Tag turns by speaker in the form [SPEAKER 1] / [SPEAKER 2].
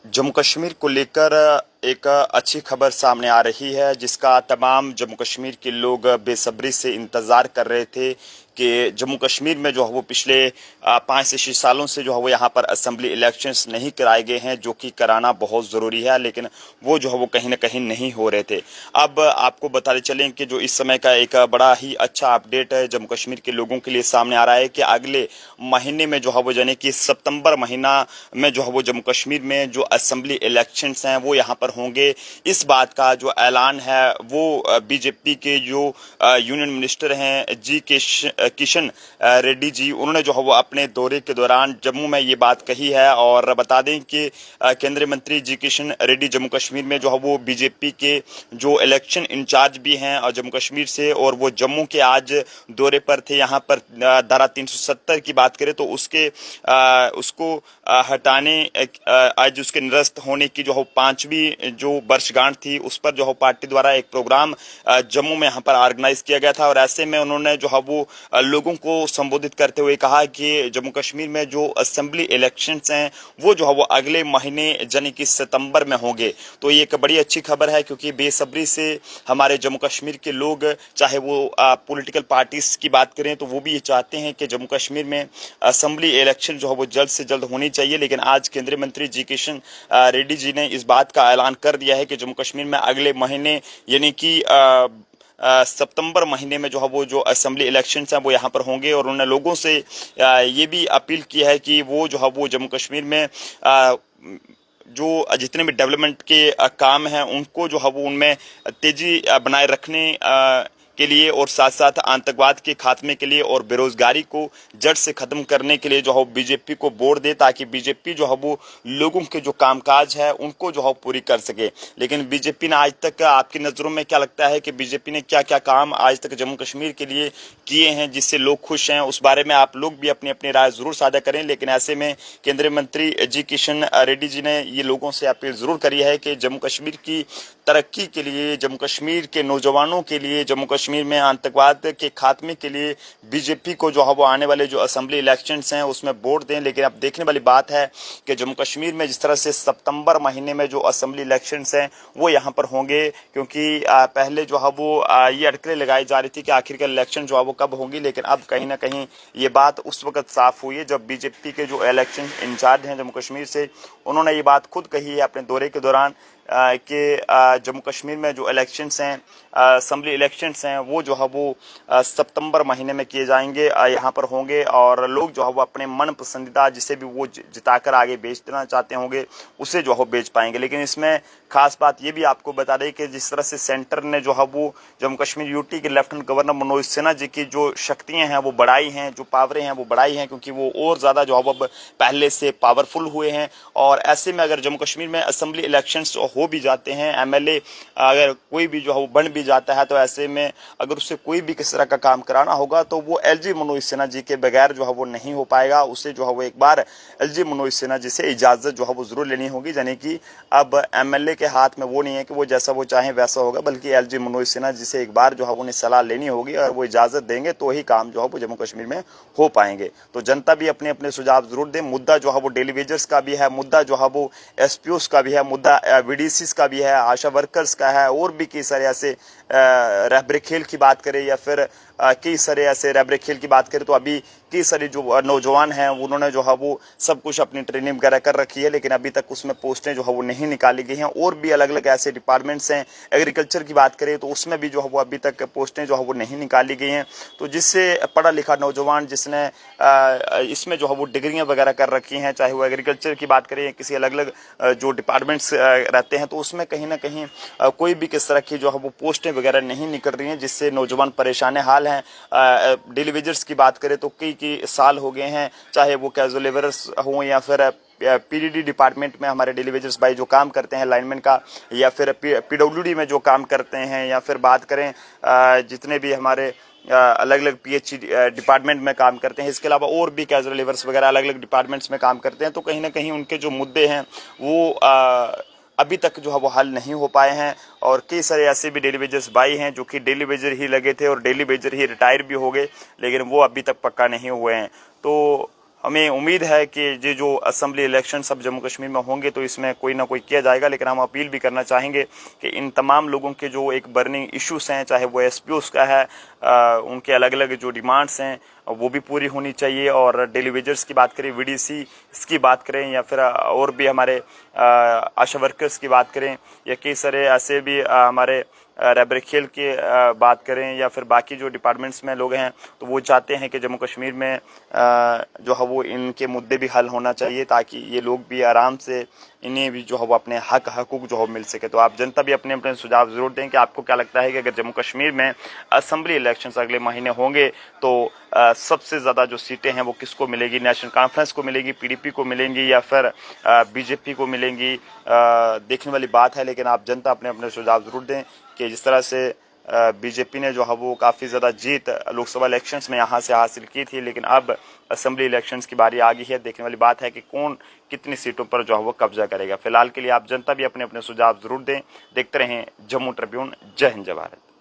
[SPEAKER 1] जम्मू कश्मीर को लेकर एक अच्छी खबर सामने आ रही है, जिसका तमाम जम्मू कश्मीर के लोग बेसब्री से इंतजार कर रहे थे कि जम्मू कश्मीर में जो है वो पिछले 5 से 6 सालों से जो है वो यहाँ पर असेंबली इलेक्शंस नहीं कराए गए हैं, जो कि कराना बहुत ज़रूरी है, लेकिन वो जो है वो कहीं ना कहीं नहीं हो रहे थे। अब आपको बताते चलें कि जो इस समय का एक बड़ा ही अच्छा अपडेट है जम्मू कश्मीर के लोगों के लिए सामने आ रहा है कि अगले महीने में जो है वो यानी कि सितंबर महीना में जो है वो जम्मू कश्मीर में जो असेंबली इलेक्शंस हैं वो यहाँ पर होंगे। इस बात का जो ऐलान है वो बीजेपी के जो यूनियन मिनिस्टर हैं किशन रेड्डी जी, उन्होंने जो है वो अपने दौरे के दौरान जम्मू में ये बात कही है। और बता दें कि केंद्रीय मंत्री जी किशन रेड्डी जम्मू कश्मीर में जो है वो बीजेपी के जो इलेक्शन इंचार्ज भी हैं और जम्मू कश्मीर से, और वो जम्मू के आज दौरे पर थे। यहाँ पर धारा 370 की बात करें तो उसको हटाने आज उसके निरस्त होने की जो है 5वीं जो वर्षगांठ थी, उस पर जो है पार्टी द्वारा एक प्रोग्राम जम्मू में यहाँ पर ऑर्गेनाइज किया गया था। और ऐसे में उन्होंने जो है वो लोगों को संबोधित करते हुए कहा कि जम्मू कश्मीर में जो असेंबली इलेक्शंस हैं वो जो है वो अगले महीने यानी कि सितंबर में होंगे। तो ये एक बड़ी अच्छी खबर है, क्योंकि बेसब्री से हमारे जम्मू कश्मीर के लोग, चाहे वो पॉलिटिकल पार्टीज की बात करें तो वो भी ये चाहते हैं कि जम्मू कश्मीर में असेंबली इलेक्शन जो है वो जल्द से जल्द होनी चाहिए। लेकिन आज केंद्रीय मंत्री जी किशन रेड्डी जी ने इस बात का ऐलान कर दिया है कि जम्मू कश्मीर में अगले महीने यानी कि सितंबर महीने में जो है वो जो असेंबली इलेक्शंस हैं वो यहाँ पर होंगे। और उन्होंने लोगों से ये भी अपील की है कि वो जो है वो जम्मू कश्मीर में जो जितने भी डेवलपमेंट के काम हैं उनको जो है वो उनमें तेजी बनाए रखने के लिए, और साथ साथ आतंकवाद के खात्मे के लिए और बेरोजगारी को जड़ से खत्म करने के लिए जो है बीजेपी को वोट दे, ताकि बीजेपी जो है वो लोगों के जो कामकाज है उनको जो है पूरी कर सके। लेकिन बीजेपी ने आज तक, आपकी नज़रों में क्या लगता है कि बीजेपी ने क्या क्या काम आज तक जम्मू कश्मीर के लिए किए हैं जिससे लोग खुश हैं? उस बारे में आप लोग भी अपनी अपनी राय जरूर साझा करें। लेकिन ऐसे में केंद्रीय मंत्री जी किशन रेड्डी जी ने ये लोगों से अपील जरूर करी है कि जम्मू कश्मीर की तरक्की के लिए, जम्मू कश्मीर के नौजवानों के लिए, जम्मू कश्मीर में आतंकवाद के खात्मे के लिए बीजेपी को जो है वो आने वाले जो असेंबली इलेक्शंस हैं उसमें वोट दें। लेकिन अब देखने वाली बात है कि जम्मू कश्मीर में जिस तरह से सितंबर महीने में जो असेंबली इलेक्शंस हैं वो यहाँ पर होंगे, क्योंकि पहले जो है वो ये अटकलें लगाई जा रही थी कि आखिरकार इलेक्शन जो है वो कब होंगी। लेकिन अब कहीं ना कहीं ये बात उस वक्त साफ हुई है जब बीजेपी के जो इलेक्शन इंचार्ज हैं जम्मू कश्मीर से, उन्होंने ये बात खुद कही है अपने दौरे के दौरान कि जम्मू कश्मीर में जो इलेक्शंस हैं, असेंबली इलेक्शंस हैं, वो जो है वो सितंबर महीने में किए जाएंगे, यहाँ पर होंगे। और लोग जो है वो अपने मन पसंदीदा जिसे भी वो जिताकर आगे बेच देना चाहते होंगे उसे जो है बेच पाएंगे। लेकिन इसमें खास बात ये भी आपको बता दें कि जिस तरह से सेंटर ने जो है वो जम्मू कश्मीर यूटी के लेफ्टिनेंट गवर्नर मनोज सिन्हा जी की जो शक्तियाँ हैं वो बढ़ाई हैं, जो पावरें हैं वो बढ़ाई हैं, क्योंकि वो और ज़्यादा जो है वो पहले से पावरफुल हुए हैं। और ऐसे में अगर जम्मू कश्मीर में असेंबली इलेक्शंस हो भी जाते हैं, एमएलए अगर कोई भी जो है वो बन भी जाता है, तो ऐसे में अगर उससे कोई भी किस तरह का काम कराना होगा तो वो एलजी मनोज सिन्हा जी के बगैर जो है वो नहीं हो पाएगा। उसे जो है वो एक बार एलजी मनोज सिन्हा जी से इजाज़त जो है वो ज़रूर लेनी होगी। यानी कि अब एमएलए के हाथ में वो नहीं है कि वो जैसा वो चाहे वैसा होगा, बल्कि एलजी मनोज सिन्हा जी से एक बार जो है उन्हें सलाह लेनी होगी और वो इजाज़त देंगे तो ही काम जो है वो जम्मू कश्मीर में हो पाएंगे। तो जनता भी अपने अपने सुझाव जरूर दें। मुद्दा जो है वो डेली वेजर्स का भी है, मुद्दा जो है वो एसपीओस का भी है, मुद्दा वीडीसीस का भी है, आशा वर्कर्स का है, और भी कई सारे ऐसे रहबरे खेल की बात करें या फिर कई सारे ऐसे रहबरे खेल की बात करें तो अभी कई सारे जो नौजवान हैं उन्होंने जो है वो सब कुछ अपनी ट्रेनिंग वगैरह कर रखी है, लेकिन अभी तक उसमें पोस्टें जो है वो नहीं निकाली गई हैं। और भी अलग अलग ऐसे डिपार्टमेंट्स हैं, एग्रीकल्चर की बात करें तो उसमें भी जो है वो अभी तक पोस्टें जो है वो नहीं निकाली गई हैं। तो जिससे पढ़ा लिखा नौजवान जिसने इसमें जो है वो डिग्रियां वगैरह कर रखी हैं, चाहे वो एग्रीकल्चर की बात करें या किसी अलग अलग जो डिपार्टमेंट्स रहते हैं, तो उसमें कहीं ना कहीं कोई भी किस तरह की जो है वो पोस्टें वगैरह नहीं निकल रही हैं, जिससे नौजवान परेशान हाल हैं। डेली वेजर्स की बात करें तो कई साल हो गए हैं, चाहे वो कैजुअल लेबरर्स हों या फिर पीडीडी डिपार्टमेंट में हमारे डेली वेजर्स भाई जो काम करते हैं लाइनमैन का, या फिर पीडब्ल्यूडी में जो काम करते हैं, या फिर बात करें जितने भी हमारे अलग अलग पीएचई डिपार्टमेंट में काम करते हैं, इसके अलावा और भी कैजुअल लेबर्स वगैरह अलग अलग डिपार्टमेंट्स में काम करते हैं। तो कहीं ना कहीं उनके जो मुद्दे हैं वो अभी तक जो है वो हल नहीं हो पाए हैं। और कई सारे ऐसे भी डेली वेजर्स भाई हैं जो कि डेली वेजर ही लगे थे और डेली वेजर ही रिटायर भी हो गए, लेकिन वो अभी तक पक्का नहीं हुए हैं। तो हमें उम्मीद है कि ये जो असेंबली इलेक्शन सब जम्मू कश्मीर में होंगे तो इसमें कोई ना कोई किया जाएगा, लेकिन हम अपील भी करना चाहेंगे कि इन तमाम लोगों के जो एक बर्निंग इश्यूज हैं, चाहे वो एसपीओस का है, उनके अलग अलग जो डिमांड्स हैं वो भी पूरी होनी चाहिए। और डेली वेजर्स की बात करें, वीडीसी इसकी बात करें, या फिर और भी हमारे आशा वर्कर्स की बात करें, या कई सारे ऐसे भी हमारे रैबर खेल की बात करें, या फिर बाकी जो डिपार्टमेंट्स में लोग हैं, तो वो चाहते हैं कि जम्मू कश्मीर में जो है वो इनके मुद्दे भी हल होना चाहिए, ताकि ये लोग भी आराम से इन्हें भी जो है वो अपने हकूक जो है मिल सके। तो आप जनता भी अपने अपने सुझाव जरूर दें कि आपको क्या लगता है कि अगर जम्मू कश्मीर में असेंबली इलेक्शंस अगले महीने होंगे तो सबसे ज़्यादा जो सीटें हैं वो किसको मिलेगी? नेशनल कॉन्फ्रेंस को मिलेगी, पीडीपी को मिलेंगी, या फिर बीजेपी को मिलेंगी? देखने वाली बात है, लेकिन आप जनता अपने अपने सुझाव जरूर दें कि जिस तरह से बीजेपी ने जो है वो काफ़ी ज़्यादा जीत लोकसभा इलेक्शंस में यहाँ से हासिल की थी, लेकिन अब असेंबली इलेक्शंस की बारी आ गई है। देखने वाली बात है कि कौन कितनी सीटों पर जो है वो कब्जा करेगा। फिलहाल के लिए आप जनता भी अपने अपने सुझाव जरूर दें। देखते रहें जम्मू ट्रिब्यून। जय हिंद, जय भारत।